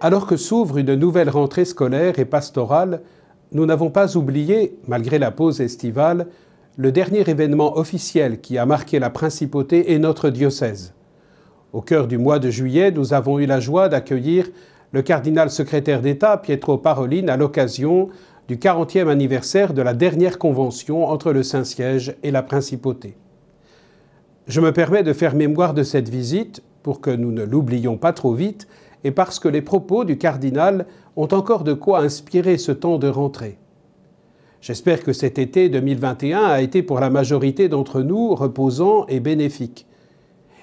Alors que s'ouvre une nouvelle rentrée scolaire et pastorale, nous n'avons pas oublié, malgré la pause estivale, le dernier événement officiel qui a marqué la principauté et notre diocèse. Au cœur du mois de juillet, nous avons eu la joie d'accueillir le cardinal secrétaire d'État Pietro Parolin à l'occasion du 40e anniversaire de la dernière convention entre le Saint-Siège et la principauté. Je me permets de faire mémoire de cette visite pour que nous ne l'oublions pas trop vite et parce que les propos du cardinal ont encore de quoi inspirer ce temps de rentrée. J'espère que cet été 2021 a été pour la majorité d'entre nous reposant et bénéfique.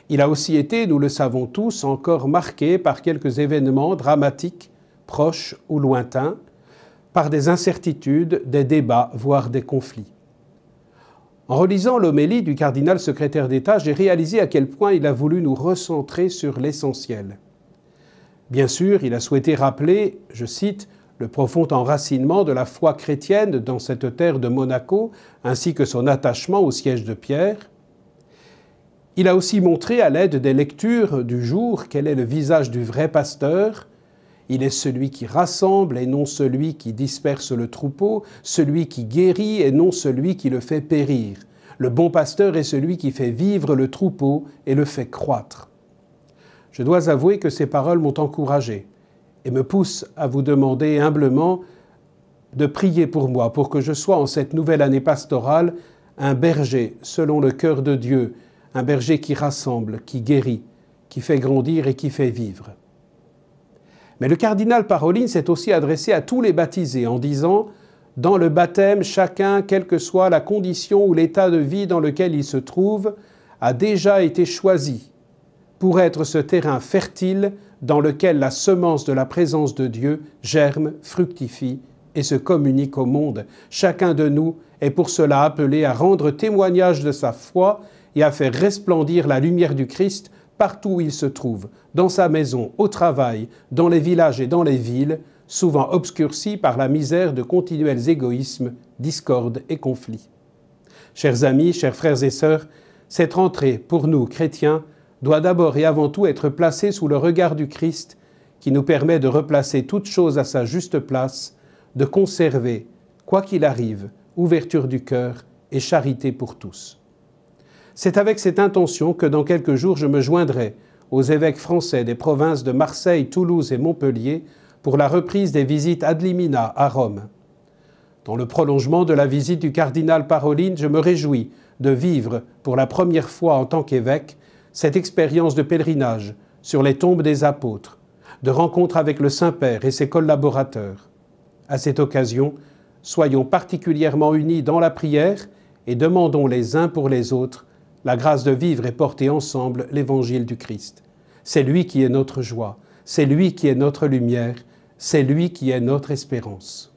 Il a aussi été, nous le savons tous, encore marqué par quelques événements dramatiques, proches ou lointains, par des incertitudes, des débats, voire des conflits. En relisant l'homélie du cardinal secrétaire d'État, j'ai réalisé à quel point il a voulu nous recentrer sur l'essentiel. Bien sûr, il a souhaité rappeler, je cite, le profond enracinement de la foi chrétienne dans cette terre de Monaco, ainsi que son attachement au siège de Pierre. Il a aussi montré à l'aide des lectures du jour quel est le visage du vrai pasteur. Il est celui qui rassemble et non celui qui disperse le troupeau, celui qui guérit et non celui qui le fait périr. Le bon pasteur est celui qui fait vivre le troupeau et le fait croître. Je dois avouer que ces paroles m'ont encouragé et me poussent à vous demander humblement de prier pour moi, pour que je sois en cette nouvelle année pastorale un berger selon le cœur de Dieu, un berger qui rassemble, qui guérit, qui fait grandir et qui fait vivre. Mais le cardinal Parolin s'est aussi adressé à tous les baptisés en disant « Dans le baptême, chacun, quelle que soit la condition ou l'état de vie dans lequel il se trouve, a déjà été choisi pour être ce terrain fertile dans lequel la semence de la présence de Dieu germe, fructifie et se communique au monde. Chacun de nous est pour cela appelé à rendre témoignage de sa foi et à faire resplendir la lumière du Christ partout où il se trouve, dans sa maison, au travail, dans les villages et dans les villes, souvent obscurcis par la misère de continuels égoïsmes, discordes et conflits. Chers amis, chers frères et sœurs, cette rentrée, pour nous, chrétiens, doit d'abord et avant tout être placée sous le regard du Christ, qui nous permet de replacer toute chose à sa juste place, de conserver, quoi qu'il arrive, ouverture du cœur et charité pour tous. C'est avec cette intention que dans quelques jours je me joindrai aux évêques français des provinces de Marseille, Toulouse et Montpellier pour la reprise des visites ad limina à Rome. Dans le prolongement de la visite du cardinal Parolin, je me réjouis de vivre pour la première fois en tant qu'évêque cette expérience de pèlerinage sur les tombes des apôtres, de rencontre avec le Saint-Père et ses collaborateurs. À cette occasion, soyons particulièrement unis dans la prière et demandons les uns pour les autres la grâce de vivre et porter ensemble l'évangile du Christ. C'est lui qui est notre joie, c'est lui qui est notre lumière, c'est lui qui est notre espérance.